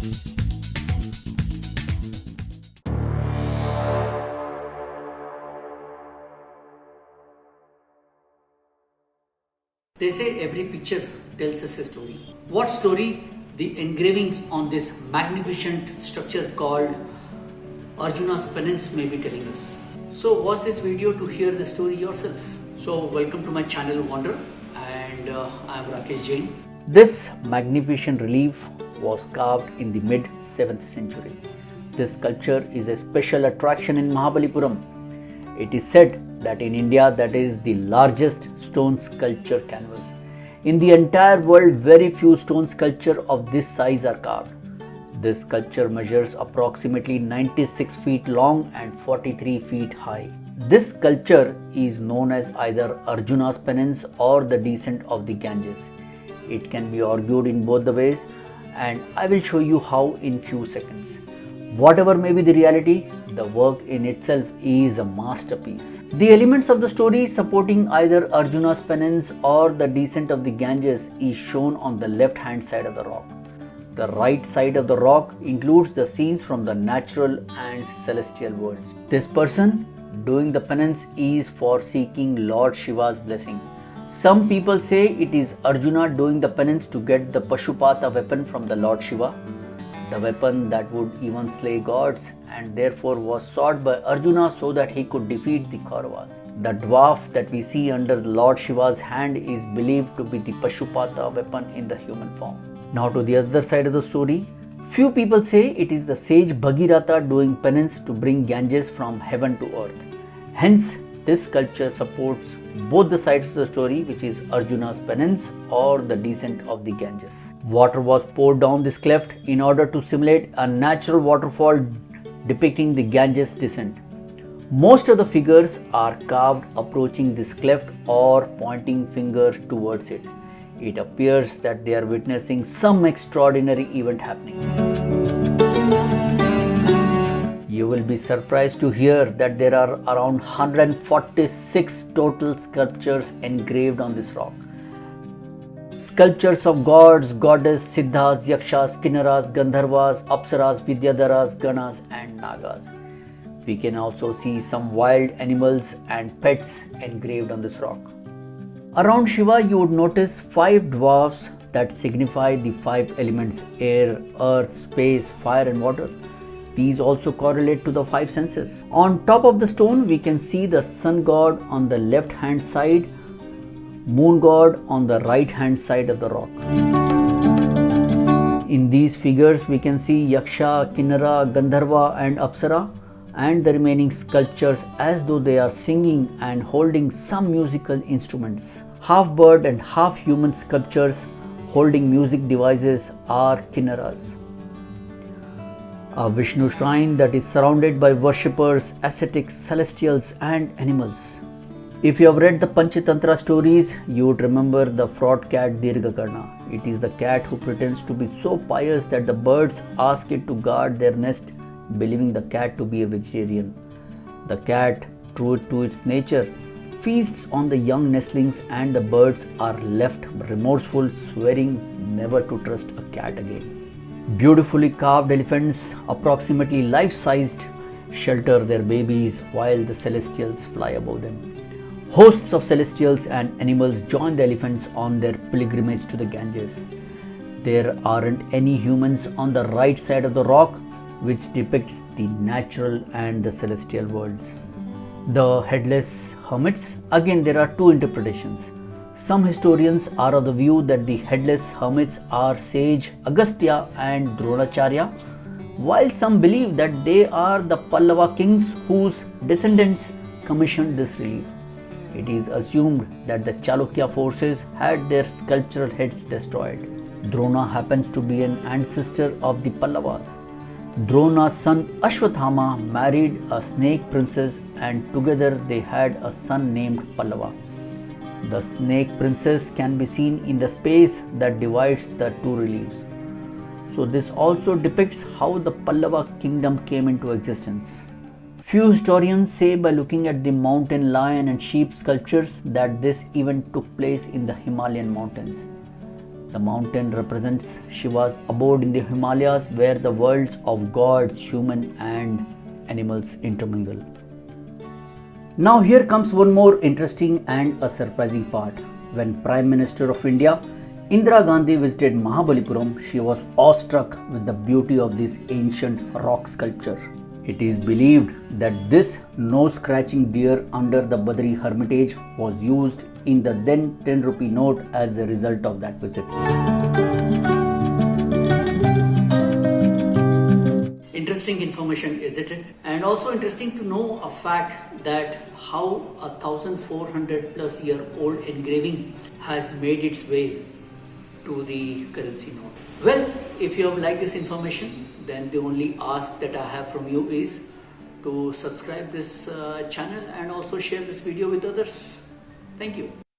They say every picture tells us a story. What story? The engravings on this magnificent structure called Arjuna's Penance may be telling us. So watch this video to hear the story yourself. So welcome to my channel Wonder, and I am Rakesh Jain. This magnificent relief was carved in the mid 7th century. This sculpture is a special attraction in Mahabalipuram. It is said that in India that is the largest stone sculpture canvas. In the entire world, very few stone sculptures of this size are carved. This sculpture measures approximately 96 feet long and 43 feet high. This sculpture is known as either Arjuna's Penance or the Descent of the Ganges. It can be argued in both the ways, and I will show you how in few seconds. Whatever may be the reality, the work in itself is a masterpiece. The elements of the story supporting either Arjuna's Penance or the Descent of the Ganges is shown on the left hand side of the rock. The right side of the rock includes the scenes from the natural and celestial worlds. This person doing the penance is for seeking Lord Shiva's blessing. Some people say it is Arjuna doing the penance to get the Paashupata weapon from the Lord Shiva, the weapon that would even slay gods, and therefore was sought by Arjuna so that he could defeat the Kauravas. The dwarf that we see under the Lord Shiva's hand is believed to be the Paashupata weapon in the human form. Now to the other side of the story, few people say it is the sage Bhagirath doing penance to bring Ganges from heaven to earth. Hence, this sculpture supports both the sides of the story, which is Arjuna's penance or the descent of the Ganges. Water was poured down this cleft in order to simulate a natural waterfall depicting the Ganges descent. Most of the figures are carved approaching this cleft or pointing fingers towards it. It appears that they are witnessing some extraordinary event happening. You will be surprised to hear that there are around 146 total sculptures engraved on this rock. Sculptures of gods, goddess, siddhas, yakshas, kinnaras, gandharvas, apsaras, vidyadharas, ganas and nagas. We can also see some wild animals and pets engraved on this rock. Around Shiva you would notice 5 dwarfs that signify the 5 elements: air, earth, space, fire and water. These also correlate to the 5 senses. On top of the stone we can see the sun god on the left hand side, moon god on the right hand side of the rock. In these figures we can see Yaksha, Kinnara, Gandharva and Apsara, and the remaining sculptures as though they are singing and holding some musical instruments. Half bird and half human sculptures holding music devices are Kinnaras. A Vishnu shrine that is surrounded by worshippers, ascetics, celestials and animals. If you have read the Panchatantra stories, you would remember the fraud cat Dirghakarna. It is the cat who pretends to be so pious that the birds ask it to guard their nest, believing the cat to be a vegetarian. The cat, true to its nature, feasts on the young nestlings and the birds are left remorseful, swearing never to trust a cat again. Beautifully carved elephants, approximately life-sized, shelter their babies while the celestials fly above them. Hosts of celestials and animals join the elephants on their pilgrimage to the Ganges. There aren't any humans on the right side of the rock, which depicts the natural and the celestial worlds. The Headless Hermits, again there are 2 interpretations. Some historians are of the view that the Headless Hermits are sage Agastya and Dronacharya, while some believe that they are the Pallava kings whose descendants commissioned this relief. It is assumed that the Chalukya forces had their sculptural heads destroyed. Drona happens to be an ancestor of the Pallavas. Drona's son Ashwathama married a snake princess and together they had a son named Pallava. The snake princess can be seen in the space that divides the 2 reliefs. So this also depicts how the Pallava kingdom came into existence. Few historians say by looking at the mountain lion and sheep sculptures that this event took place in the Himalayan mountains. The mountain represents Shiva's abode in the Himalayas where the worlds of gods, human and animals intermingle. Now here comes one more interesting and a surprising part. When Prime Minister of India, Indra Gandhi visited Mahabalipuram, she was awestruck with the beauty of this ancient rock sculpture. It is believed that this nose-scratching deer under the Badri hermitage was used in the then 10 rupee note as a result of that visit. Interesting information, isn't it? And also interesting to know a fact that how 1400 plus year old engraving has made its way to the currency note. Well, if you have liked this information, then the only ask that I have from you is to subscribe this channel and also share this video with others. Thank you.